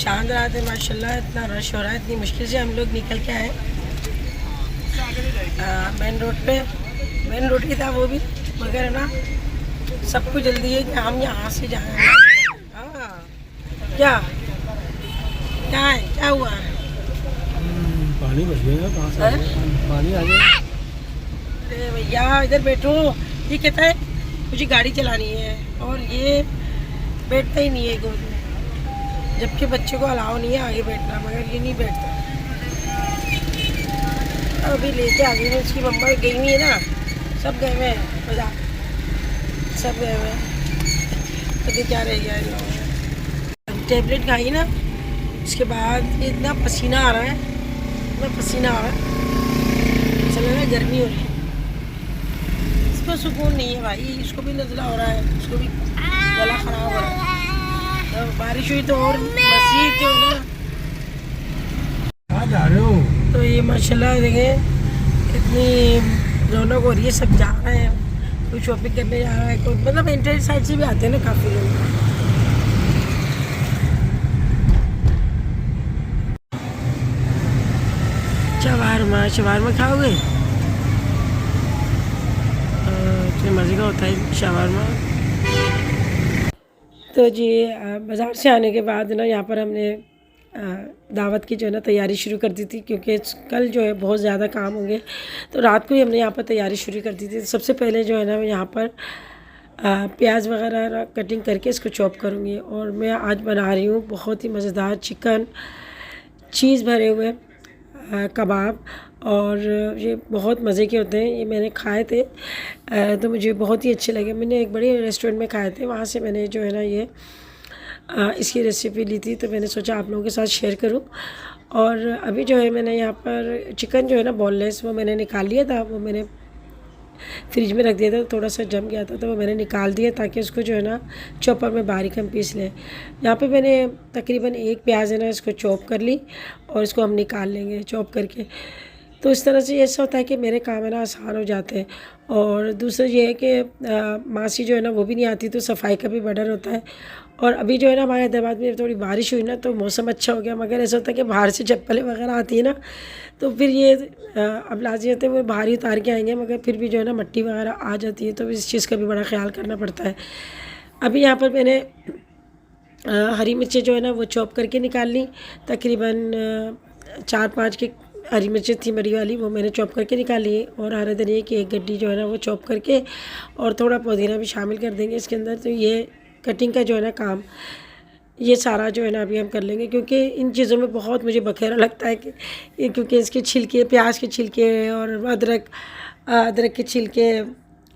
चांद रात है माशाल्लाह, इतना रश हो रहा है, इतनी मुश्किल से हम लोग निकल के आए मेन रोड पे। मेन रोड की था वो भी, मगर ना सबको जल्दी है कि हम यहाँ से जाए। हाँ, क्या क्या है, क्या हुआ है? पानी बच गया, कहाँ से आ गया? पानी आ गया। अरे भैया इधर बैठो। ये कहता है मुझे गाड़ी चलानी है और ये बैठता ही नहीं है गोद में, जबकि बच्चे को अलाउ नहीं है आगे बैठना, मगर ये नहीं बैठता। अभी लेके आ गई, उसकी मम्मा गई हुई है ना, सब गए हुए हैं बाजार, सब गए हुए हैं। तो क्या रह गया इन लोगों ने। टेबलेट खाई ना, उसके बाद इतना पसीना आ रहा है, इतना पसीना आ रहा है, चल रहा है गर्मी हो रही है। इसको सुकून नहीं है भाई, इसको भी नज़ला हो रहा है, उसको भी गला ख़राब हो रहा है। तो बारिश हुई तो और मज़ीद जो ना। कहाँ जा रहे हो? तो ये माशाल्लाह देखें इतनी रौनक हो रही है, सब जा रहे हैं, कोई शॉपिंग करने जा रहा है, कोई मतलब इंटरनेट साइड से भी आते हैं ना काफ़ी लोग। शवारमा खाओगे? इतने मज़े का होता है शवारमा। तो जी बाज़ार से आने के बाद ना यहाँ पर हमने दावत की जो है ना तैयारी शुरू कर दी थी, क्योंकि कल जो है बहुत ज़्यादा काम होंगे, तो रात को ही हमने यहाँ पर तैयारी शुरू कर दी थी। सबसे पहले जो है ना मैं यहाँ पर प्याज वगैरह कटिंग करके इसको चॉप करूँगी। और मैं आज बना रही हूँ बहुत ही मज़ेदार चिकन चीज़ भरे हुए कबाब, और ये बहुत मज़े के होते हैं। ये मैंने खाए थे तो मुझे बहुत ही अच्छे लगे। मैंने एक बड़े रेस्टोरेंट में खाए थे, वहाँ से मैंने जो है ना ये इसकी रेसिपी ली थी, तो मैंने सोचा आप लोगों के साथ शेयर करूं। और अभी जो है मैंने यहाँ पर चिकन जो है ना बोनलेस, वो मैंने निकाल लिया था, वो मैंने फ्रिज में रख दिया था, थोड़ा सा जम गया था तो वो मैंने निकाल दिया ताकि उसको जो है ना चॉपर में बारीक हम पीस लें। यहाँ पे मैंने तकरीबन एक प्याज है ना इसको चॉप कर ली और इसको हम निकाल लेंगे चॉप करके। तो इस तरह से ऐसा होता है कि मेरे काम है ना आसान हो जाते हैं। और दूसरा ये है कि मासी जो है ना वो भी नहीं आती, तो सफाई का भी बर्डन होता है। और अभी जो है ना हमारे हैदराबाद में थोड़ी बारिश हुई ना, तो मौसम अच्छा हो गया, मगर ऐसा होता है कि बाहर से चप्पलें वगैरह आती है ना, तो फिर ये अब लाजियत है वो बाहर ही उतार के आएंगे, मगर फिर भी जो है ना मिट्टी वगैरह आ जाती है, तो इस चीज़ का भी बड़ा ख्याल करना पड़ता है। अभी यहाँ पर मैंने हरी मिर्चें जो है ना वो चॉप करके निकाल ली, तकरीबन 4-5 की हरी मिर्चें थी मरी वाली, वो मैंने चॉप करके निकाल ली। और हरे धनिए की एक गड्डी जो है ना वो चॉप करके, और थोड़ा पुदीना भी शामिल कर देंगे इसके अंदर। तो ये कटिंग का जो है ना काम, ये सारा जो है ना अभी हम कर लेंगे, क्योंकि इन चीज़ों में बहुत मुझे बखेरा लगता है कि क्योंकि इसके छिलके, प्याज के छिलके और अदरक के छिलके,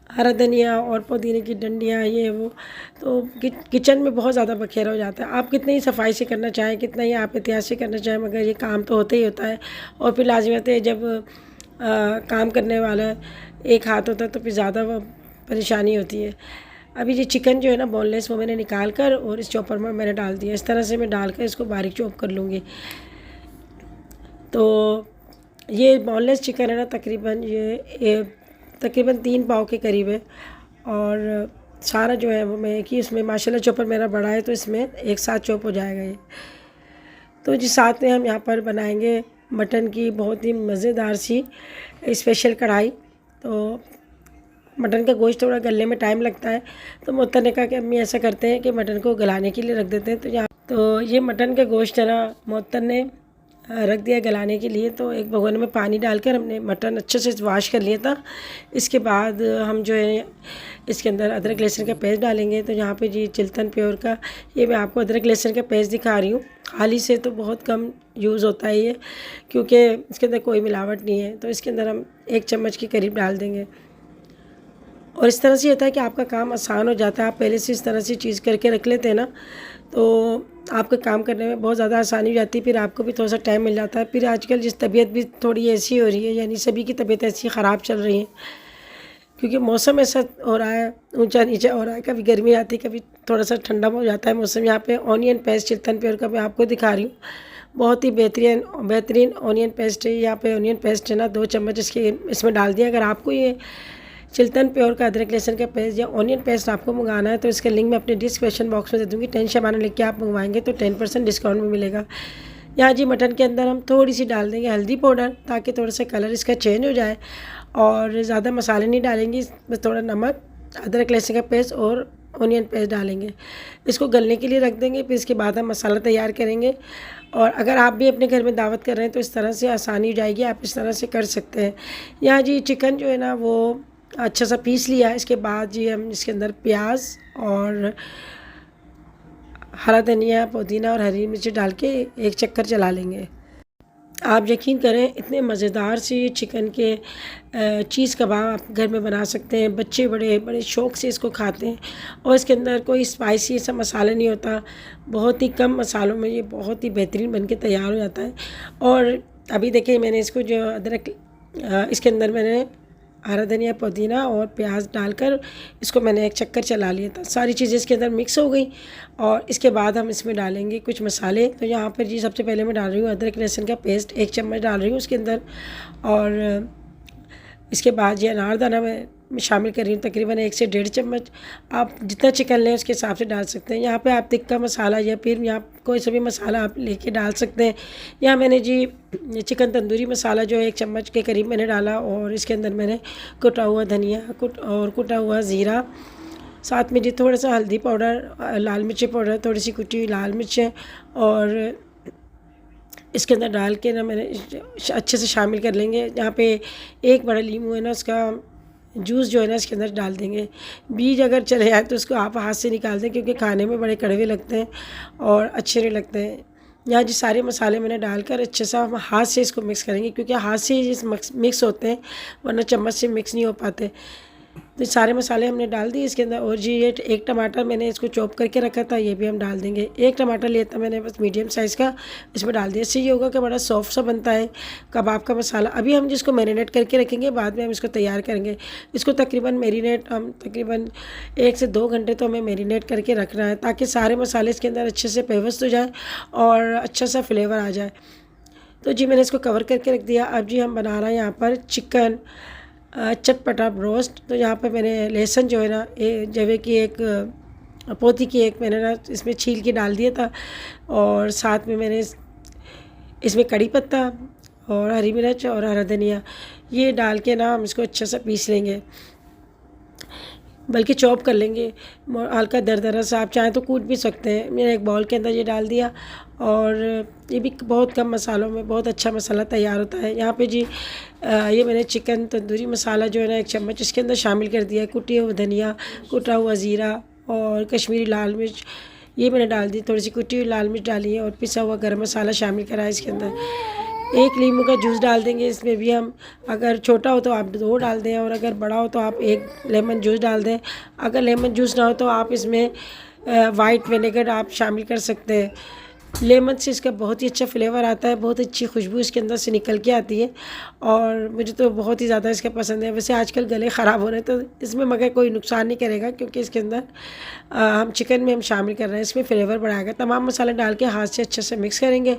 हरा धनिया और पुदीने की डंडियाँ, ये वो, तो किचन में बहुत ज़्यादा बखेरा हो जाता है। आप कितनी ही सफाई से करना चाहें, कितना ही आप एहतियात से करना चाहें, मगर ये काम तो होता ही होता है। और फिर लाज़िमत है जब काम करने वाला एक हाथ होता है तो फिर ज़्यादा परेशानी होती है। अभी ये चिकन जो है ना बोनलेस, वो मैंने निकाल कर और इस चॉपर में मैंने डाल दिया। इस तरह से मैं डाल कर इसको बारीक चॉप कर लूँगी। तो ये बोनलेस चिकन है ना तकरीबन ये तकरीबन 3 पाव के करीब है। और सारा जो है वो मैं कि इसमें माशाल्लाह चॉपर मेरा बड़ा है, तो इसमें एक साथ चॉप हो जाएगा ये। तो जी साथ में हम यहाँ पर बनाएंगे मटन की बहुत ही मज़ेदार सी स्पेशल कढ़ाई। तो मटन का गोश्त थोड़ा गलने में टाइम लगता है, तो मोहतर ने कहा कि अम्मी ऐसा करते हैं कि मटन को गलाने के लिए रख देते हैं। तो ये मटन का गोश्त है ना मोहतर ने रख दिया गलाने के लिए। तो एक भगोने में पानी डालकर हमने मटन अच्छे से वॉश कर लिया था। इसके बाद हम जो है इसके अंदर अदरक लहसुन का पेस्ट डालेंगे। तो यहाँ पे जी चिल्तन प्योर का ये मैं आपको अदरक लहसुन का पेस्ट दिखा रही हूँ। हाली से तो बहुत कम यूज़ होता है ये, क्योंकि इसके अंदर कोई मिलावट नहीं है। तो इसके अंदर हम 1 चम्मच के करीब डाल देंगे। और इस तरह से होता है कि आपका काम आसान हो जाता है। आप पहले से इस तरह से चीज़ करके रख लेते हैं ना, तो आपका काम करने में बहुत ज़्यादा आसानी हो जाती है। फिर आपको भी थोड़ा सा टाइम मिल जाता है। फिर आजकल जिस तबीयत भी थोड़ी ऐसी हो रही है, यानी सभी की तबीयत ऐसी ख़राब चल रही है, क्योंकि मौसम ऐसा हो रहा है, ऊंचा नीचा हो रहा है। कभी गर्मी आती है, कभी थोड़ा सा ठंडा हो जाता है मौसम। यहाँ पे ऑनियन पेस्ट चिल्तन प्योर का मैं आपको दिखा रही हूँ, बहुत ही बेहतरीन ऑनियन पेस्ट है। यहाँ पे ऑनियन पेस्ट है ना 2 चम्मच इसमें डाल दिया। अगर आपको ये चिल्तन प्योर का अदरक लहसुन का पेस्ट या ऑनियन पेस्ट आपको मंगाना है तो इसका लिंक मैं अपने डिस्क्रिप्शन बॉक्स में दे दूँगी। 10 शबाना लिख के आप मंगवाएंगे तो 10% डिस्काउंट में मिलेगा। यहाँ जी मटन के अंदर हम थोड़ी सी डाल देंगे हल्दी पाउडर ताकि थोड़ा सा कलर इसका चेंज हो जाए, और ज़्यादा मसाले नहीं डालेंगे, बस थोड़ा नमक, अदरक लहसुन का पेस्ट और ऑनियन पेस्ट डालेंगे। इसको गलने के लिए रख देंगे, फिर इसके बाद हम मसाला तैयार करेंगे। और अगर आप भी अपने घर में दावत कर रहे हैं तो इस तरह से आसानी हो जाएगी, आप इस तरह से कर सकते हैं। यहाँ जी चिकन जो है ना वो अच्छा सा पीस लिया। इसके बाद जी हम इसके अंदर प्याज और हरा धनिया, पुदीना और हरी मिर्च डाल के एक चक्कर चला लेंगे। आप यकीन करें इतने मज़ेदार से चिकन के चीज़ कबाब आप घर में बना सकते हैं। बच्चे बड़े बड़े शौक़ से इसको खाते हैं और इसके अंदर कोई स्पाइसी ऐसा मसाला नहीं होता। बहुत ही कम मसालों में ये बहुत ही बेहतरीन बन के तैयार हो जाता है। और अभी देखिए मैंने इसको जो अदरक इसके अंदर मैंने हरा धनिया, पुदीना और प्याज डालकर इसको मैंने एक चक्कर चला लिया था। सारी चीज़ें इसके अंदर मिक्स हो गई और इसके बाद हम इसमें डालेंगे कुछ मसाले। तो यहाँ पर जी सबसे पहले मैं डाल रही हूँ अदरक लहसुन का पेस्ट 1 चम्मच डाल रही हूँ उसके अंदर, और इसके बाद ये अनारदाना मैं शामिल कर रही हूँ तकरीबन 1 से 1.5 चम्मच। आप जितना चिकन लें उसके हिसाब से डाल सकते हैं। यहाँ पे आप तिक्का मसाला या फिर यहाँ कोई सा भी मसाला आप लेके डाल सकते हैं। यहाँ मैंने जी चिकन तंदूरी मसाला जो 1 चम्मच के करीब मैंने डाला, और इसके अंदर मैंने कुटा हुआ धनिया और कुटा हुआ ज़ीरा, साथ में जी थोड़ा सा हल्दी पाउडर, लाल मिर्ची पाउडर, थोड़ी सी कुटी हुई लाल मिर्चें, और इसके अंदर डाल के ना मैंने अच्छे से शामिल कर लेंगे। यहाँ पे 1 बड़ा नींबू है ना उसका जूस जो है ना इसके अंदर डाल देंगे। बीज अगर चले आए तो उसको आप हाथ से निकाल दें क्योंकि खाने में बड़े कड़वे लगते हैं और अच्छे नहीं लगते हैं। यहाँ जी सारे मसाले मैंने डालकर अच्छे से हम हाथ से इसको मिक्स करेंगे क्योंकि हाथ से ही मिक्स होते हैं, वरना चम्मच से मिक्स नहीं हो पाते। तो सारे मसाले हमने डाल दिए इसके अंदर। और जी ये 1 टमाटर मैंने इसको चॉप करके रखा था, ये भी हम डाल देंगे। 1 टमाटर लिया था मैंने बस मीडियम साइज़ का, इसमें डाल दिया। इससे ये होगा कि बड़ा सॉफ्ट सा बनता है कबाब का मसाला। अभी हम जिसको मैरिनेट करके रखेंगे, बाद में हम इसको तैयार करेंगे। इसको तकरीबन 1 से 2 घंटे तो हमें मैरिनेट करके रखना है ताकि सारे मसाले इसके अंदर अच्छे से पेवस्त हो जाए और अच्छा सा फ्लेवर आ जाए। तो जी मैंने इसको कवर करके रख दिया। अब जी हम बना रहे हैं यहाँ पर चिकन चटपटा ब्रोस्ट। तो यहाँ पे मैंने लहसुन जो है ना जवे की एक पोथी की एक मैंने ना इसमें छील के डाल दिया था, और साथ में मैंने इसमें कड़ी पत्ता और हरी मिर्च और हरा धनिया ये डाल के ना हम इसको अच्छा सा पीस लेंगे, बल्कि चॉप कर लेंगे हल्का दरदरा सा। आप चाहें तो कूट भी सकते हैं। मैंने एक बाउल के अंदर ये डाल दिया, और ये भी बहुत कम मसालों में बहुत अच्छा मसाला तैयार होता है। यहाँ पे जी ये मैंने चिकन तंदूरी मसाला जो है ना 1 चम्मच इसके अंदर शामिल कर दिया है। कुटी हुआ धनिया, कुटा हुआ ज़ीरा और कश्मीरी लाल मिर्च ये मैंने डाल दी। थोड़ी सी कुटी हुई लाल मिर्च डाली है और पिसा हुआ गरम मसाला शामिल करा है इसके अंदर। 1 नींबू का जूस डाल देंगे इसमें भी हम। अगर छोटा हो तो आप 2 डाल दें, और अगर बड़ा हो तो आप 1 लेमन जूस डाल दें। अगर लेमन जूस ना हो तो आप इसमें वाइट विनेगर आप शामिल कर सकते हैं। लेमन से इसका बहुत ही अच्छा फ्लेवर आता है, बहुत अच्छी खुशबू इसके अंदर से निकल के आती है, और मुझे तो बहुत ही ज़्यादा इसका पसंद है। वैसे आजकल गले ख़राब हो रहे हैं तो इसमें मगर कोई नुकसान नहीं करेगा क्योंकि इसके अंदर हम चिकन में हम शामिल कर रहे हैं, इसमें फ्लेवर बढ़ाएगा। तमाम मसाले डाल के हाथ से अच्छे से मिक्स करेंगे।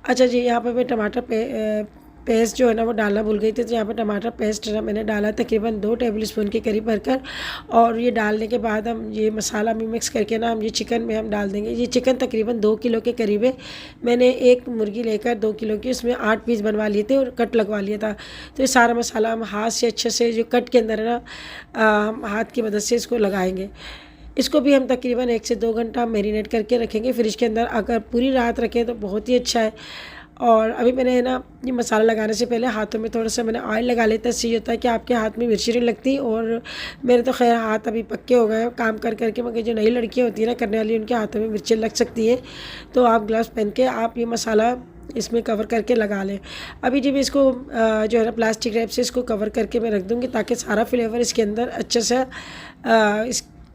अच्छा जी यहाँ पर मैं टमाटर पेस्ट जो है ना वो डालना भूल गई थी, तो यहाँ पर टमाटर पेस्ट ना मैंने डाला तकरीबन 2 टेबलस्पून के करीब भरकर, और ये डालने के बाद हम ये मसाला भी मिक्स करके ना हम ये चिकन में हम डाल देंगे। ये चिकन तकरीबन 2 किलो के करीब है। मैंने 1 मुर्गी लेकर 2 किलो की उसमें 8 पीस बनवा लिए थे और कट लगवा लिया था। तो ये सारा मसाला हम हाथ से अच्छे से जो कट के अंदर है ना हम हाथ की मदद से इसको लगाएंगे। इसको भी हम तकरीबन 1 से 2 घंटा मैरिनेट करके रखेंगे फ्रिज के अंदर। अगर पूरी रात रखें तो बहुत ही अच्छा है। और अभी मैंने ना ये मसाला लगाने से पहले हाथों में थोड़ा सा मैंने ऑयल लगा लेता है। इससे ये होता है कि आपके हाथ में मिर्ची नहीं लगती। और मेरे तो खैर हाथ अभी पक्के हो गए हैं काम कर करके, मगर जो नई लड़कियां होती है ना करने वाली, उनके हाथों में मिर्ची लग सकती है। तो आप ग्लव्स पहन के आप ये मसाला इसमें कवर करके लगा लें। अभी जब इसको जो है ना प्लास्टिक रैप से इसको कवर करके मैं रख दूँगी ताकि सारा फ्लेवर इसके अंदर अच्छे से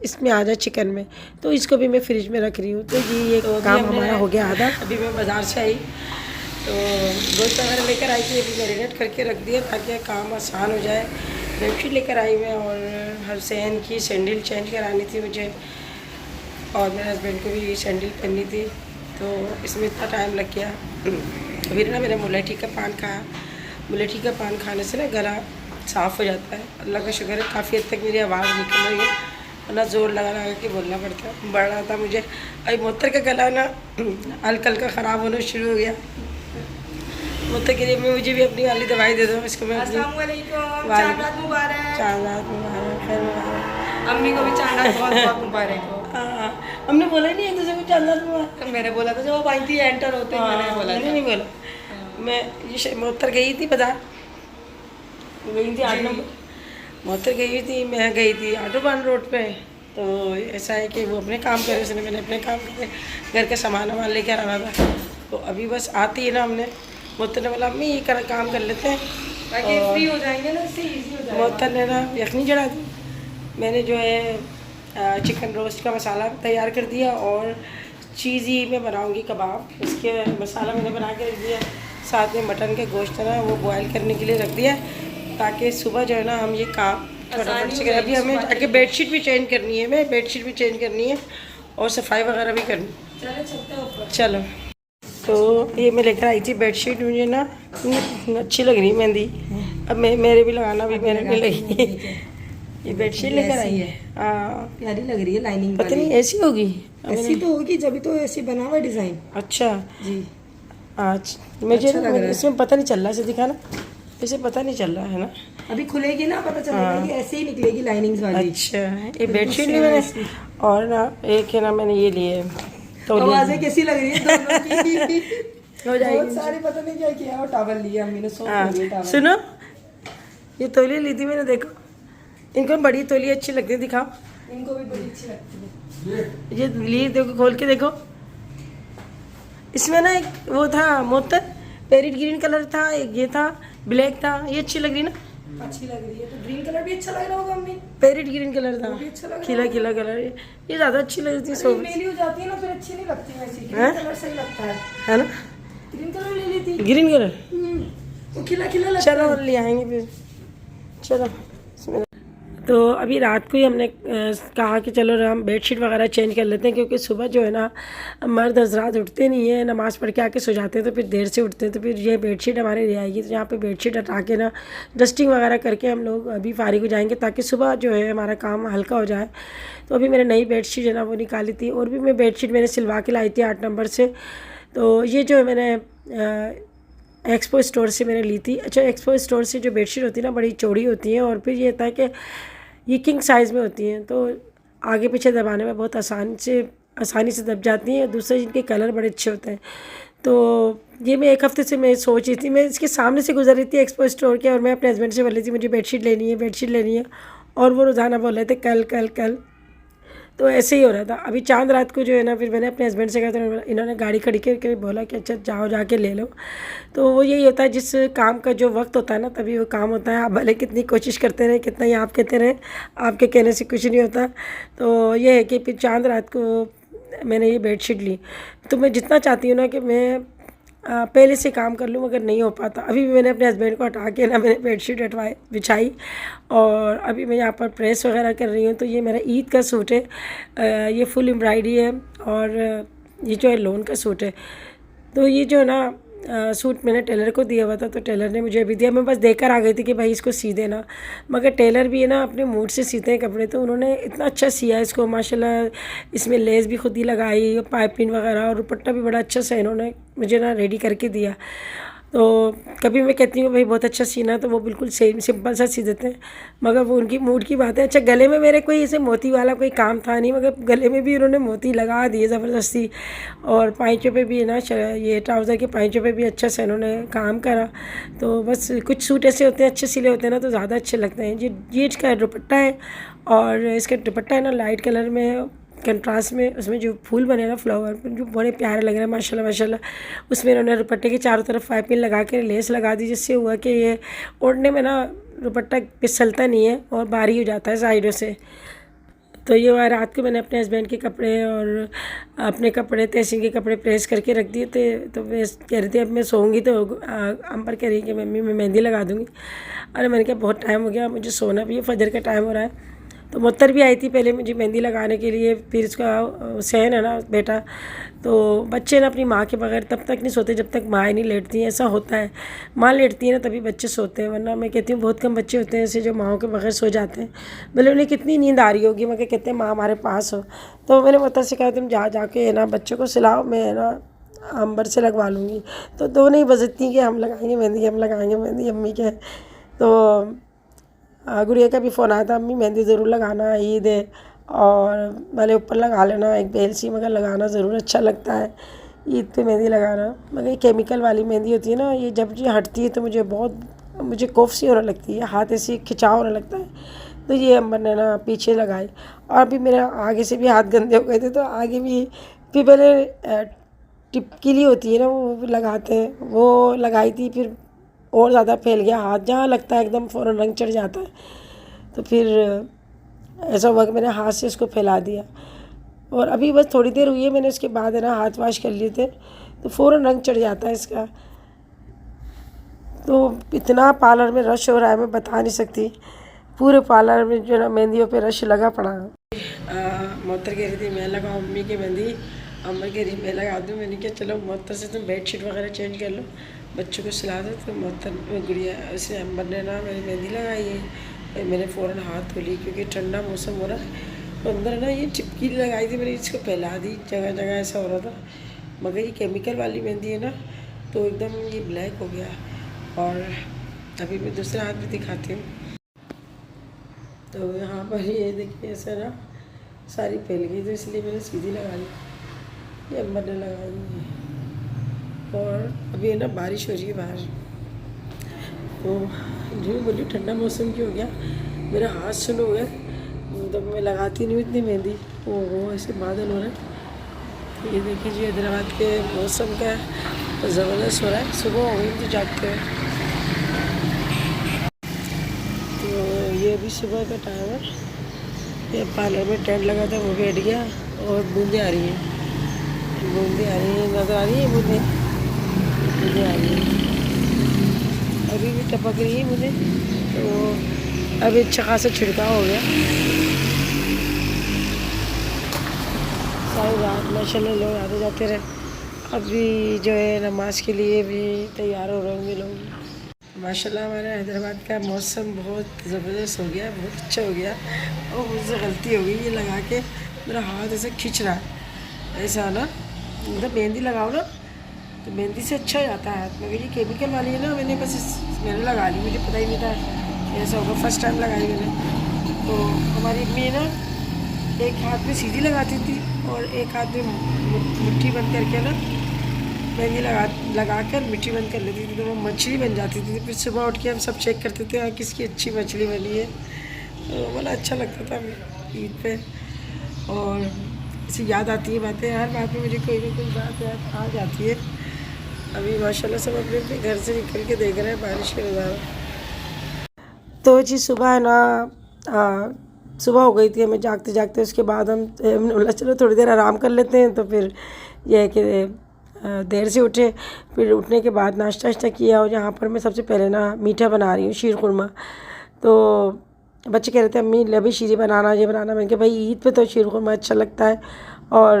इसमें आ जाए चिकन में। तो इसको भी मैं फ्रिज में रख रही हूँ। तो ये काम हमारा हो गया आधा। अभी मैं बाज़ार से आई तो गोश्त वगैरह लेकर आई थी, अभी मैरिनेट करके रख दिया ताकि काम आसान हो जाए। बेडशीट लेकर आई मैं, और हुसैन की सैंडल चेंज करानी थी मुझे, और मेरे हस्बैंड को भी सैंडल पहननी थी, तो इसमें इतना टाइम लग गया। फिर ना मैंने मुलेठी का पान खाया। मुलेठी का पान खाने से ना गला साफ़ हो जाता है। अल्लाह का शुक्र है काफ़ी हद तक मेरी आवाज़ निकल रही है, वरना ज़ोर लगा लगा के बोलना पड़ता है। बढ़ रहा था मुझे। अभी मोहतर का गला ना हल्का हल्का ख़राब होना शुरू हो गया। मोहतर के लिए मैं मुझे भी अपनी वाली दवाई दे दो, इसको मैं अपनी चांद रात मुबारक। चांद रात मुबारक, खैर मुबारक। अम्मी को भी चांद रात बहुत बहुत मुबारक हो। हाँ, हमने बोला ही नहीं एक दूसरे को चांद रात मुबारक। मैंने बोला था जब वो आई थी एंटर होते ही मैंने बोला मैंने था। नहीं बोला। मैं ये मोहतर गई थी बाजार, गई थी 8 नंबर। मोहतर गई थी, मैं गई थी ऑटोबान रोड पे। तो ऐसा है कि वो अपने काम करे, उसने मैंने अपने काम करे, घर का सामान वामान लेकर आना था। तो अभी बस आती है ना, हमने मोहतर ने बोला अम्मी ये काम कर लेते हैं, ताकि फ्री हो जाएंगे ना, इससे इजी हो जाएगा। मोहतर ने ना यखनी चढ़ा दी। मैंने जो है चिकन रोस्ट का मसाला तैयार कर दिया और चीज़ी में बनाऊंगी कबाब, उसके मसाला मैंने बना के रख दिया। साथ में मटन के गोश्त है ना वो बॉयल करने के लिए रख दिया, ताकि सुबह जो है ना हम ये काम फटाफट से करें। अभी हमें जाके बेडशीट भी चेंज करनी है, मैं बेडशीट भी चेंज करनी है और सफाई वगैरह भी करनी है। चलो चलते हैं ऊपर। चलो, तो ये मैं लेकर आई थी बेडशीट, मुझे ना अच्छी लग रही मेहंदी। अब मेरे भी लगाना, भी मेरे भी लगी। ये बेडशीट लेकर आई है। हाँ, प्यारी लग रही है लाइनिंग पता नहीं ऐसी होगी। ऐसी तो होगी, जब तो ऐसी बना हुआ डिजाइन। अच्छा, जी आज मुझे अच्छा लग रहा है। इसमें पता नहीं चल रहा, इसे दिखाना, इसे पता नहीं चल रहा है ना। अभी खुलेगी ना पता चलेगा कि ऐसे ही निकलेगी लाइनिंग्स वाली। अच्छा, ये बेडशीट ली मैंने, और ना एक है ना मैंने ये लिए तौलिया। आवाजें कैसी लग रही है दोनों की? हो जाएगी। बहुत सारे पता नहीं क्या किया, और टॉवल लिया अम्मी ने, सो हाँ, टॉवल। सुनो, ये तौलिया ली थी मैंने, देखो इनको बड़ी तौलिया अच्छी लगती है, दिखाओ। इनको भी बड़ी अच्छी लगती है। ये ली, देखो खोल के देखो। इसमें ना एक वो था मोहतर, पेरिट ग्रीन कलर था, एक ये था ब्लैक था। ये अच्छी लग रही ना, अच्छी लग रही है। तो ग्रीन कलर भी अच्छा लग रहा होगा अम्मी। पेरिट ग्रीन कलर था, वो भी अच्छा लग रहा खिला खिला कलर। ये ज़्यादा अच्छी लग रही थी। अरे मेली हो जाती है ना, फिर अच्छी नहीं लगती वैसी। ग्रीन कलर सही लगता है ना, ग्रीन कलर ले ली थी। Green colour. वो खिला खिला लगता चलो है। ले आएंगे फिर, चलो। तो अभी रात को ही हमने कहा कि चलो हम बेडशीट वगैरह चेंज कर लेते हैं, क्योंकि सुबह जो है ना मर्द हजरात उठते नहीं हैं, नमाज़ पढ़ के आके सो जाते हैं, तो फिर देर से उठते हैं। तो फिर ये बेडशीट हमारे ले आएगी। तो यहाँ पे बेडशीट हटा के ना डस्टिंग वगैरह करके हम लोग अभी फारिग हो जाएंगे, ताकि सुबह जो है हमारा काम हल्का हो जाए। तो अभी मैंने नई बेडशीट है ना वो निकाली थी, और भी मैं बेडशीट मैंने सिलवा के लाई थी 8 नंबर से। तो ये जो है मैंने एक्सपो स्टोर से मैंने ली थी। अच्छा, एक्सपो स्टोर से जो बेडशीट होती है ना बड़ी चौड़ी होती हैं, और फिर ये होता है कि ये किंग साइज़ में होती हैं, तो आगे पीछे दबाने में बहुत आसानी से दब जाती हैं। दूसरे इनके कलर बड़े अच्छे होते हैं। तो ये मैं एक हफ़्ते से मैं सोच रही थी, मैं इसके सामने से गुजर रही थी एक्सपो स्टोर के, और मैं अपने हस्बैंड से बोल रही थी मुझे बेडशीट लेनी है, और वो रोज़ाना बोल रहे थे कल कल कल। तो ऐसे ही हो रहा था। अभी चांद रात को जो है ना, फिर मैंने अपने हस्बैंड से कहा, तो इन्होंने गाड़ी खड़ी करके बोला कि अच्छा जाओ जाके ले लो। तो वो यही होता है, जिस काम का जो वक्त होता है ना तभी वो काम होता है। आप भले कितनी कोशिश करते रहें, कितना ही आप कहते रहें, आपके कहने से कुछ नहीं होता। तो ये है कि फिर चांद रात को मैंने ये बेडशीट ली। तो मैं जितना चाहती हूँ ना कि मैं पहले से काम कर लूँ, मगर नहीं हो पाता। अभी भी मैंने अपने हस्बैंड को हटा के ना मैंने बेडशीट बिछाई, और अभी मैं यहाँ पर प्रेस वगैरह कर रही हूँ। तो ये मेरा ईद का सूट है, ये फुल एम्ब्रॉयडरी है, और ये जो है लोन का सूट है। तो ये जो है ना सूट मैंने टेलर को दिया हुआ था, तो टेलर ने मुझे अभी दिया। मैं बस देकर आ गई थी कि भाई इसको सी देना, मगर टेलर भी है ना अपने मूड से सीते हैं कपड़े। तो उन्होंने इतना अच्छा सिया इसको, माशाल्लाह। इसमें लेस भी खुद ही लगाई, पाइपिंग वगैरह, और दुपट्टा भी बड़ा अच्छा सा इन्होंने मुझे ना रेडी करके दिया। तो कभी मैं कहती हूँ भाई बहुत अच्छा सीना, तो वो बिल्कुल सेम सिंपल सा सी देते हैं, मगर वो उनकी मूड की बात है। अच्छा, गले में मेरे कोई ऐसे मोती वाला कोई काम था नहीं, मगर गले में भी उन्होंने मोती लगा दिए ज़बरदस्ती, और पाइचों पे भी ना ये ट्राउज़र के पाइचों पे भी अच्छा से इन्होंने काम करा। तो बस कुछ सूट ऐसे होते हैं अच्छे सिले होते हैं ना, तो ज़्यादा अच्छे लगते हैं। ये इसका दुपट्टा है, और इसका दुपट्टा है ना लाइट कलर में, कंट्रास्ट में। उसमें जो फूल बने ना फ्लावर, जो बड़े प्यारे लग रहे हैं माशाल्लाह माशाल्लाह। उसमें इन्होंने दुपट्टे के चारों तरफ पाइपिंग लगा के लेस लगा दी, जिससे हुआ कि ये ओढ़ने में ना दुपट्टा फिसलता नहीं है और भारी हो जाता है साइडों से। तो ये हुआ, रात को मैंने अपने हस्बैंड के कपड़े और अपने कपड़े, तहसीन के कपड़े प्रेस करके रख दिए थे। तो मैं कह रही थी अब मैं सोऊंगी, तो अंबर कह रही कि मम्मी मैं मेहंदी लगा दूँगी। अरे मैंने कहा बहुत टाइम हो गया, मुझे सोना भी है, फजर का टाइम हो रहा है। तो मुअत्तर भी आई थी पहले मुझे मेहंदी लगाने के लिए। फिर इसका हुसैन है ना बेटा, तो बच्चे ना अपनी माँ के बगैर तब तक नहीं सोते जब तक माँ ही नहीं लेटती हैं। ऐसा होता है, माँ लेटती है ना तभी बच्चे सोते हैं, वरना मैं कहती हूँ बहुत कम बच्चे होते हैं ऐसे जो माँओं के बगैर सो जाते हैं। भले उन्हें कितनी नींद आ रही होगी मगर कहते हैं माँ हमारे पास हो। तो मैंने मुअत्तर से कहा तुम जाके है ना बच्चों को सिलाओ, मैं है ना अंबर से लगवा लूँगी। तो दोनों ही बजती कि हम लगाएंगे मेहंदी, हम लगाएंगे मेहंदी अम्मी के। तो गुड़िया का भी फ़ोन आया था, अम्मी मेहंदी ज़रूर लगाना, ईद है और भले ऊपर लगा लेना एक बेल सी, मगर लगाना ज़रूर, अच्छा लगता है ईद पे मेहंदी लगाना। मगर ये केमिकल वाली मेहंदी होती है ना, ये जब ये हटती है तो मुझे कोफ सी होने लगती है, हाथ ऐसे खिंचाव होने लगता है। तो ये अम्बर ने ना पीछे लगाई, और अभी मेरे आगे से भी हाथ गंदे हो गए थे तो आगे भी फिर पहले टिपकीली होती है ना वो लगाते हैं, वो लगाई थी, फिर और ज़्यादा फैल गया हाथ, जहाँ लगता है एकदम फ़ौरन रंग चढ़ जाता है। तो फिर ऐसा हुआ कि मैंने हाथ से इसको फैला दिया, और अभी बस थोड़ी देर हुई है मैंने उसके बाद है ना हाथ वाश कर लिए थे, तो फ़ौरन रंग चढ़ जाता है इसका। तो इतना पार्लर में रश हो रहा है मैं बता नहीं सकती, पूरे पार्लर में जो है ना मेहंदियों पे रश लगा पड़ा। मुअत्तर कह रही थी मैं लगाऊँ अम्मी की मेहंदी, अम्मा कह रही मैं लगा दूँ। मैंने कहा चलो मुअत्तर से तुम बेडशीट वगैरह चेंज कर लो, बच्चों को सिला दो। तो मुअत्तर गुड़िया ऐसे अम्बर ने ना मेरी मेहंदी लगाई है, मैंने फ़ौरन हाथ धो ली क्योंकि ठंडा मौसम हो रहा है। तो अंदर ना ये चिपकी लगाई थी, मैंने इसको फैला दी, जगह जगह ऐसा हो रहा था। मगर ये केमिकल वाली मेहंदी है ना तो एकदम ये ब्लैक हो गया। और अभी मैं दूसरा हाथ भी दिखाती हूँ। तो यहाँ पर ये देखिए ऐसा ना सारी फैल गई, तो इसलिए मैंने सीधी लगा ली, ये अम्बर ने लगाई है। और अभी है ना बारिश हो रही है बाहर, तो जो बोली ठंडा मौसम क्यों हो गया, मेरा हाथ सुन हो गया, तो मैं लगाती नहीं हूँ इतनी मेहंदी। वो ऐसे बादल हो रहे हैं। तो ये देखिए जी हैदराबाद के मौसम का तो ज़बरदस्त हो रहा है, सुबह हो गई तो जागते हैं। तो ये अभी सुबह का टाइम है, ये पार्लर में टेंट लगा था वो बैठ गया, और बूंदें आ रही हैं, बूंदें आ रही हैं, नज़र आ रही है बूंदें आ रही है, अभी भी टपक रही है मुझे। तो अभी अच्छा खासा छिड़काव हो गया, सारी रात माशाल्लाह लोग आते जाते रहे। अभी जो है नमाज के लिए भी तैयार हो रहे होंगे लोग। माशाल्लाह हमारे हैदराबाद का मौसम बहुत ज़बरदस्त हो गया, बहुत अच्छा हो गया। और मुझसे गलती हो गई, ये लगा के मेरा हाथ ऐसे खींच रहा है, ऐसा ना मतलब मेहंदी लगाओ ना तो मेहंदी से अच्छा जाता है हाथ। मगर ये केमिकल वाली है ना, मैंने लगा ली, मुझे पता ही नहीं था ऐसा होगा, फर्स्ट टाइम लगाई मैंने। तो हमारी अम्मी ना एक हाथ में सीधी लगाती थी और एक हाथ में मुट्ठी बंद करके ना मेहंदी लगा कर मिट्टी बंद कर लेती थी, तो वो मछली बन जाती थी। फिर सुबह उठ के हम सब चेक करते थे हाँ किसकी अच्छी मछली बनी है। तो बड़ा अच्छा लगता था ईद पे, और ऐसी याद आती है बातें, हर बात में मुझे कोई ना कोई बात याद आ जाती है। अभी माशाल्लाह सब अपने अपने घर से निकल के देख रहे हैं बारिश के नज़ारा। तो जी सुबह है ना सुबह हो गई थी हमें जागते जागते, उसके बाद हमने बोला चलो थोड़ी देर आराम कर लेते हैं। तो फिर यह है कि देर से उठे, फिर उठने के बाद नाश्ता वाश्ता किया, और यहाँ पर मैं सबसे पहले ना मीठा बना रही हूँ, शीर खुरमा। तो बच्चे कह रहे थे अम्मी अभी शीरी बनाना, ये बनाना। मैंने कहा भाई ईद पे तो शीर खुरमा अच्छा लगता है। और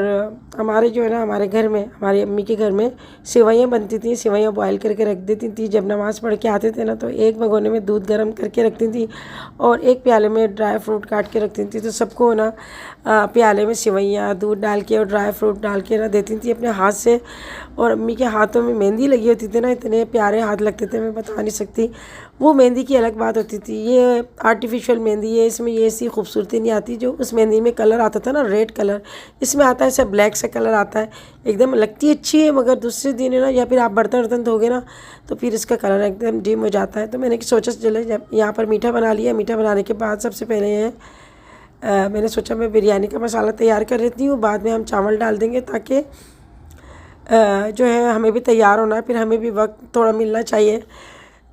हमारे जो है ना हमारे घर में, हमारी अम्मी के घर में सेवइयाँ बनती थी, सेवइयाँ बॉयल करके रख देती थी। जब नमाज़ पढ़ के आते थे ना तो एक भगोने में दूध गर्म करके रखती थी और एक प्याले में ड्राई फ्रूट काट के रखती थी। तो सबको ना प्याले में सेवइयाँ दूध डाल के और ड्राई फ्रूट डाल के ना देती थी अपने हाथ से। और अम्मी के हाथों में मेहंदी लगी होती थी ना, इतने प्यारे हाथ लगते थे मैं बता नहीं सकती। वो मेहंदी की अलग बात होती थी, ये आर्टिफिशियल मेहंदी है, इसमें ये ऐसी खूबसूरती नहीं आती जो उस मेहंदी में कलर आता था ना, रेड कलर इसमें आता है, ऐसा ब्लैक सा कलर आता है, एकदम लगती अच्छी है। मगर दूसरे दिन है ना, या फिर आप बर्तन वर्तन धोगे ना तो फिर इसका कलर एकदम डिम हो जाता है। तो मैंने सोचा चले जब यहाँ पर मीठा बना लिया, मीठा बनाने के बाद सबसे पहले ये मैंने सोचा मैं बिरयानी का मसाला तैयार कर लेती हूँ, बाद में हम चावल डाल देंगे ताकि जो है हमें भी तैयार होना है, फिर हमें भी वक्त थोड़ा मिलना चाहिए।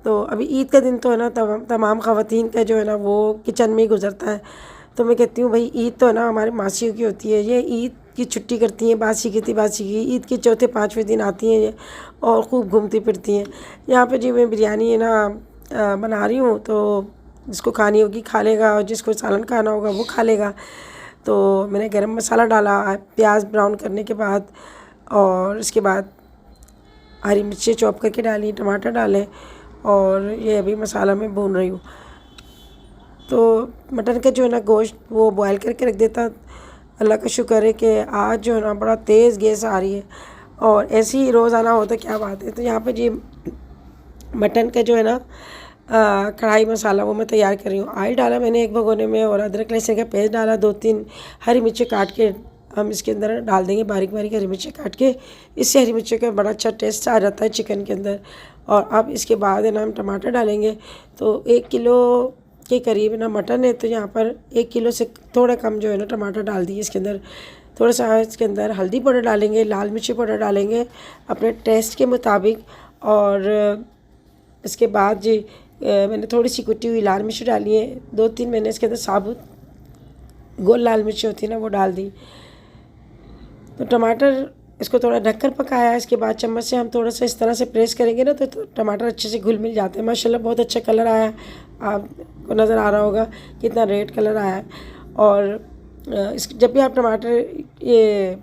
तो अभी ईद का दिन तो है ना तमाम ख़वातीन का जो है ना वो किचन में ही गुजरता है। तो मैं कहती हूँ भाई ईद तो है ना हमारी मासियों की होती है, ये ईद की छुट्टी करती हैं, बासी की ईद के चौथे पाँचवें दिन आती हैं ये और खूब घूमती फिरती हैं। यहाँ पे जी मैं बिरयानी है ना बना रही हूँ। तो जिसको खानी होगी खा लेगा और जिसको सालन खाना होगा वो खा लेगा। तो मैंने गरम मसाला डाला प्याज ब्राउन करने के बाद, और इसके बाद हरी मिर्ची चॉप करके डाली, टमाटर डाले, और ये अभी मसाला मैं भून रही हूँ। तो मटन का जो है ना गोश्त वो बॉयल करके रख देता। अल्लाह का शुक्र है कि आज जो है ना बड़ा तेज़ गैस आ रही है, और ऐसे ही रोज़ाना हो तो क्या बात है। तो यहाँ पर जी मटन का जो है ना कढ़ाई मसाला वो मैं तैयार कर रही हूँ। ऑयल डाला मैंने एक भगोने में, और अदरक लहसुन का पेस्ट डाला, 2-3 हरी मिर्ची काट के हम इसके अंदर डाल देंगे, बारीक बारीक हरी मिर्ची काट के। इससे हरी मिर्ची का बड़ा अच्छा टेस्ट आ जाता है चिकन के अंदर। और अब इसके बाद है ना हम टमाटर डालेंगे। तो 1 किलो के करीब ना मटन है, तो यहाँ पर 1 किलो से थोड़ा कम जो है ना टमाटर डाल दिए इसके अंदर। थोड़ा सा इसके अंदर हल्दी पाउडर डालेंगे, लाल मिर्ची पाउडर डालेंगे अपने टेस्ट के मुताबिक। और इसके बाद जी मैंने थोड़ी सी कुटी हुई लाल मिर्च डाली है, 2-3 मैंने इसके अंदर साबुत गोल लाल मिर्च होती है ना वो डाल दी। तो टमाटर इसको थोड़ा ढककर पकाया। इसके बाद चम्मच से हम थोड़ा सा इस तरह से प्रेस करेंगे ना तो टमाटर अच्छे से घुल मिल जाते हैं। माशाल्लाह बहुत अच्छा कलर आया, आपको नज़र आ रहा होगा कितना रेड कलर आया है। और इस जब भी आप टमाटर ये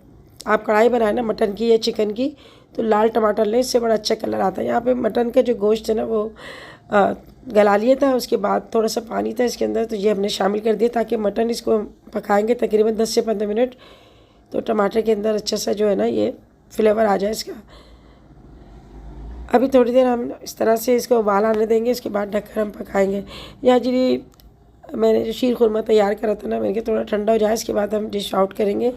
आप कढ़ाई बनाए ना मटन की या चिकन की, तो लाल टमाटर लें, इससे बड़ा अच्छा कलर आता है। यहाँ पे मटन का जो गोश्त है ना वो गला लिया था, उसके बाद थोड़ा सा पानी था इसके अंदर, तो ये हमने शामिल कर दिया ताकि मटन इसको पकाएंगे तकरीबन 10 से 15 मिनट, तो टमाटर के अंदर अच्छा सा जो है ना ये फ्लेवर आ जाए इसका। अभी थोड़ी देर हम इस तरह से इसको उबाल आने देंगे, इसके बाद ढककर हम पकाएंगे। यहाँ जी मैंने जो शीर खुरमा तैयार करा था ना, मैंने कहा थोड़ा ठंडा हो जाए इसके बाद हम डिश आउट करेंगे।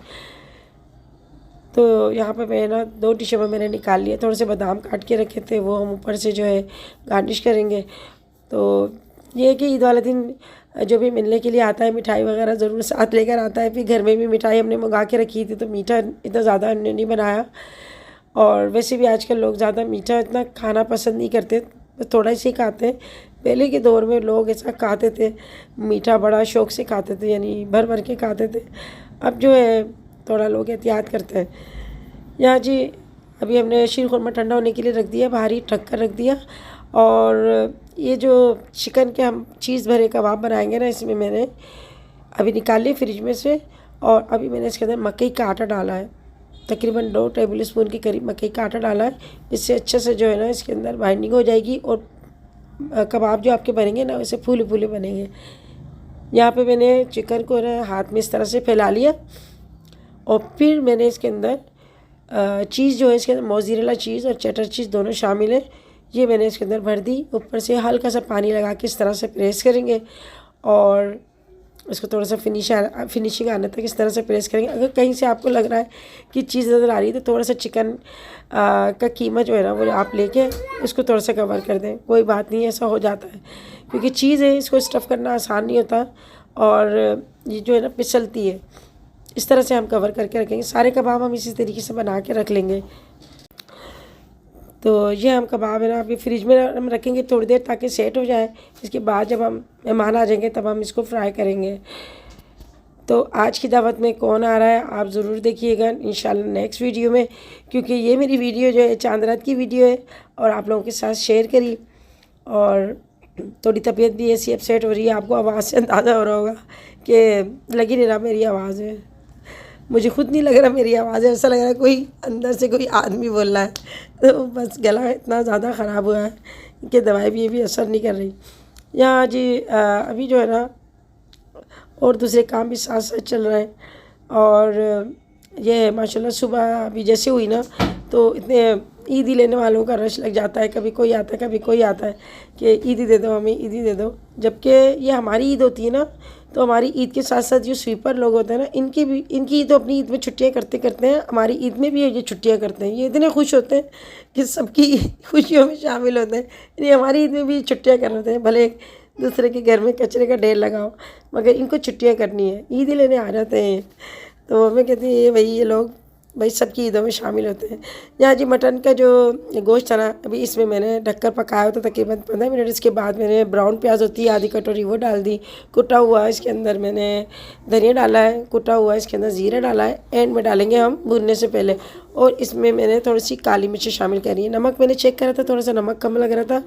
तो यहाँ पे मैं ना 2 डिशों में मैंने निकाल लिया, थोड़े से बादाम काट के रखे थे वो हम ऊपर से जो है गार्निश करेंगे। तो ये है कि ईद वाले दिन जो भी मिलने के लिए आता है मिठाई वगैरह ज़रूर साथ लेकर आता है। फिर घर में भी मिठाई हमने मंगा के रखी थी, तो मीठा इतना ज़्यादा हमने नहीं बनाया। और वैसे भी आजकल लोग ज़्यादा मीठा इतना खाना पसंद नहीं करते, बस थोड़ा सी खाते हैं। पहले के दौर में लोग ऐसा खाते थे, मीठा बड़ा शौक़ से खाते थे, यानी भर भर के खाते थे। अब जो है थोड़ा लोग एहतियात करते हैं। यहाँ जी अभी हमने शीर खुरमा ठंडा होने के लिए रख दिया, बाहर ही ढक कर रख दिया। और ये जो चिकन के हम चीज़ भरे कबाब बनाएंगे ना, इसमें मैंने अभी निकाल लिए फ्रिज में से, और अभी मैंने इसके अंदर मकई का आटा डाला है, तकरीबन 2 टेबल स्पून के करीब मकई का आटा डाला है। इससे अच्छे से जो है ना इसके अंदर बाइंडिंग हो जाएगी, और कबाब जो आपके बनेंगे ना वैसे फूले फूले बनेंगे। यहाँ पे मैंने चिकन को ना हाथ में इस तरह से फैला लिया, और फिर मैंने इसके अंदर चीज़ जो है इसके अंदर मोज़रेला चीज़ और चेडर चीज़ दोनों शामिल है, ये मैंने इसके अंदर भर दी। ऊपर से हल्का सा पानी लगा के इस तरह से प्रेस करेंगे, और इसको थोड़ा सा फिनिशिंग आने तक इस तरह से प्रेस करेंगे। अगर कहीं से आपको लग रहा है कि चीज़ नज़र आ रही है, तो थोड़ा सा चिकन का कीमा जो है ना वो आप लेके इसको थोड़ा सा कवर कर दें, कोई बात नहीं, ऐसा हो जाता है। क्योंकि चीज़ है, इसको स्टफ़ करना आसान नहीं होता, और ये जो है ना फिसलती है। इस तरह से हम कवर करके रखेंगे। सारे कबाब हम इसी तरीके से बना के रख लेंगे। तो ये हम कबाब है ना अभी फ्रिज में हम रखेंगे थोड़ी देर ताकि सेट हो जाए। इसके बाद जब हम मेहमान आ जाएंगे तब हम इसको फ्राई करेंगे। तो आज की दावत में कौन आ रहा है आप ज़रूर देखिएगा इंशाल्लाह नेक्स्ट वीडियो में, क्योंकि ये मेरी वीडियो जो है चांद रात की वीडियो है, और आप लोगों के साथ शेयर करी। और थोड़ी तबीयत भी ऐसी अपसेट हो रही है, आपको आवाज़ से अंदाज़ा हो रहा होगा कि लगी नहीं रहा मेरी आवाज़ है, मुझे खुद नहीं लग रहा मेरी आवाज़ है, ऐसा लग रहा है कोई अंदर से कोई आदमी बोल रहा है। तो बस गला इतना ज़्यादा ख़राब हुआ है कि दवाई भी ये भी असर नहीं कर रही। यहाँ जी अभी जो है ना और दूसरे काम भी साथ साथ चल रहे हैं। और ये माशाल्लाह सुबह अभी जैसे हुई ना तो इतने ईदी लेने वालों का रश लग जाता है, कभी कोई आता है कभी कोई आता है कि ईदी दे दो हमें, ईदी दे दो। जबकि ये हमारी ईद होती है ना, तो हमारी ईद के साथ साथ जो स्वीपर लोग होते हैं ना, इनकी तो अपनी ईद में छुट्टियां करते हैं, हमारी ईद में भी ये छुट्टियां करते हैं। ये इतने खुश होते हैं कि सबकी खुशियों में शामिल होते हैं। यानी हमारी ईद में भी छुट्टियां कर रहे हैं, भले एक दूसरे के घर में कचरे का ढेर लगाओ, मगर इनको छुट्टियां करनी है, ईद लेने आ जाते हैं। तो मैं कहती हूँ ये लोग भाई सबकी ईदों में शामिल होते हैं। यहाँ जी मटन का जो गोश्त था ना, अभी इसमें मैंने ढककर पकाया हुआ था तकरीबन 15 मिनट। इसके बाद मैंने ब्राउन प्याज होती है आधी कटोरी वो डाल दी, कुटा हुआ इसके अंदर मैंने धनिया डाला है, कुटा हुआ इसके अंदर ज़ीरा डाला है, एंड में डालेंगे हम भूनने से पहले। और इसमें मैंने थोड़ी सी काली मिर्च शामिल करी है। नमक मैंने चेक करा था, थोड़ा सा नमक कम लग रहा था,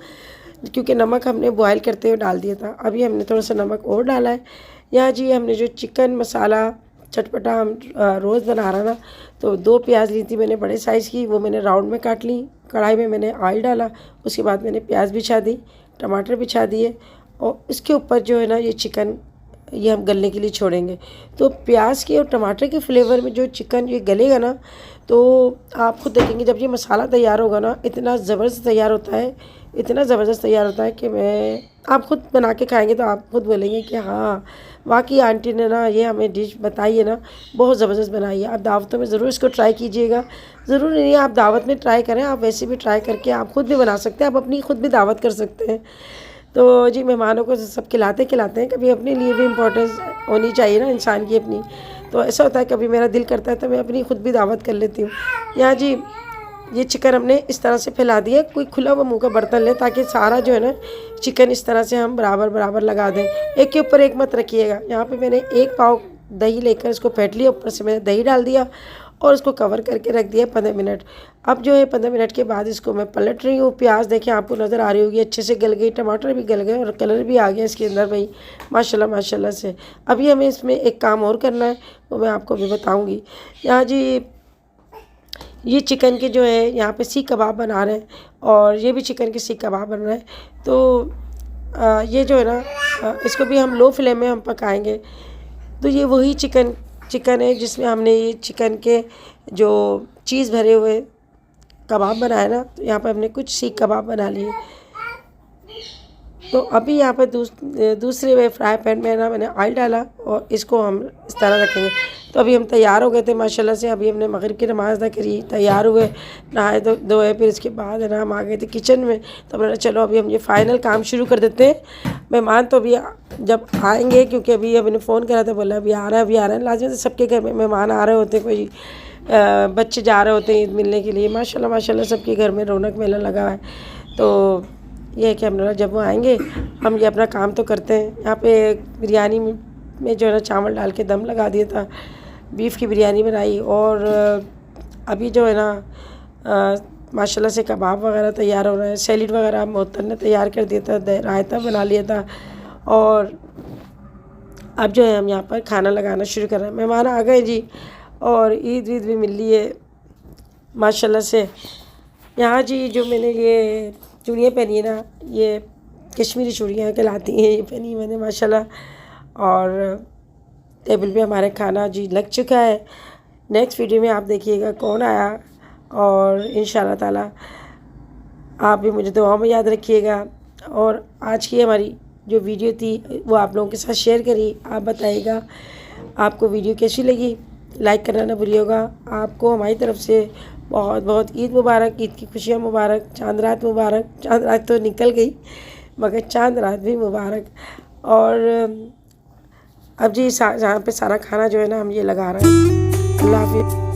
क्योंकि नमक हमने बॉयल करते हुए डाल दिया था। अभी हमने थोड़ा सा नमक और डाला है। यहाँ जी हमने जो चिकन मसाला चटपटा हम रोज़ बना रहा ना, तो 2 प्याज ली थी मैंने बड़े साइज़ की, वो मैंने राउंड में काट ली। कढ़ाई में मैंने ऑयल डाला, उसके बाद मैंने प्याज बिछा दी, टमाटर बिछा दिए और इसके ऊपर जो है ना ये चिकन ये हम गलने के लिए छोड़ेंगे। तो प्याज के और टमाटर के फ्लेवर में जो चिकन ये गलेगा ना, तो आप खुद देखेंगे जब ये मसाला तैयार होगा ना, इतना ज़बरदस्त तैयार होता है, इतना ज़बरदस्त तैयार होता है कि आप खुद बना के खाएंगे तो आप खुद बोलेंगे कि हाँ वाकई आंटी ने ना ये हमें डिश बताई है ना, बहुत ज़बरदस्त बनाई है। आप दावतों में ज़रूर इसको ट्राई कीजिएगा। ज़रूरी नहीं है आप दावत में ट्राई करें, आप वैसे भी ट्राई करके आप खुद भी बना सकते हैं, आप अपनी खुद भी दावत कर सकते हैं। तो जी मेहमानों को सब खिलाते हैं, कभी अपने लिए भी इम्पोर्टेंस होनी चाहिए ना इंसान की अपनी। तो ऐसा होता है कभी मेरा दिल करता है तो मैं अपनी खुद भी दावत कर लेती हूँ। यहाँ जी ये चिकन हमने इस तरह से फैला दिया, कोई खुला हुआ मुँह का बर्तन ले ताकि सारा जो है ना चिकन इस तरह से हम बराबर लगा दें। एक के ऊपर एक मत रखिएगा। यहाँ पे मैंने 1 पाव दही लेकर इसको फेंट लिया, ऊपर से मैंने दही डाल दिया और इसको कवर करके रख दिया 15 मिनट। अब जो है 15 मिनट के बाद इसको मैं पलट रही हूँ। प्याज देखिए आपको नज़र आ रही होगी अच्छे से गल गई, टमाटर भी गल गए और कलर भी आ गया इसके अंदर भाई माशाल्लाह से। अभी हमें इसमें एक काम और करना है, वो मैं आपको भी बताऊँगी। यहाँ जी ये चिकन के जो है यहाँ पे सीख कबाब बना रहे हैं और ये भी चिकन के सीख कबाब बन रहे हैं। तो ये जो है ना इसको भी हम लो फ्लेम में हम पकाएंगे। तो ये वही चिकन है जिसमें हमने ये चिकन के जो चीज़ भरे हुए कबाब बनाए ना, तो यहाँ पे हमने कुछ सीख कबाब बना लिए। तो अभी यहाँ पे दूसरे वे फ्राई पैन में ना मैंने ऑयल डाला और इसको हम इस तरह रखेंगे। तो अभी हम तैयार हो गए थे माशाल्लाह से। अभी हमने मगरिब की नमाज़ अदा करी, तैयार हुए, नहाए धोए, फिर इसके बाद है ना हम आ गए थे किचन में। तो हमने चलो अभी हम ये फ़ाइनल काम शुरू कर देते हैं। मेहमान तो अभी जब आएंगे, क्योंकि अभी मैंने फ़ोन करा था, बोला अभी आ रहा है। लाजमी से सबके घर में मेहमान आ रहे होते, कोई बच्चे जा रहे होते हैं ईद मिलने के लिए। माशाल्लाह सबके घर में रौनक मेला लगा है। तो ये है कि हम लोग जब वो आएंगे हम ये अपना काम तो करते हैं। यहाँ पे बिरयानी में जो है ना चावल डाल के दम लगा दिया था, बीफ की बिरयानी बनाई और अभी जो है ना माशाल्लाह से कबाब वगैरह तैयार हो रहा है। सैलेड वगैरह मोहतन ने तैयार कर दिया था, रायता बना लिया था और अब जो है हम यहाँ पर खाना लगाना शुरू कर रहे हैं। मेहमान आ गए जी और ईद भी मिल ली है माशाल्लाह से। यहाँ जी जो मैंने ये चूड़ियाँ पहनी है ना, ये कश्मीरी चूड़ियाँ कहलाती हैं, ये पहनी मैंने माशाल्लाह। और टेबल पे हमारे खाना जी लग चुका है। नेक्स्ट वीडियो में आप देखिएगा कौन आया और इंशाल्लाह ताला आप भी मुझे दुआ में याद रखिएगा। और आज की हमारी जो वीडियो थी वो आप लोगों के साथ शेयर करी। आप बताइएगा आपको वीडियो कैसी लगी, लाइक करना ना भूलिएगा। आपको हमारी तरफ से बहुत ईद मुबारक, ईद की खुशियाँ मुबारक, चांद रात मुबारक। चांद रात तो निकल गई मगर चांद रात भी मुबारक। और अब जी यहाँ पे सारा खाना जो है ना हम ये लगा रहे हैं। अल्लाह हाफ़िज़।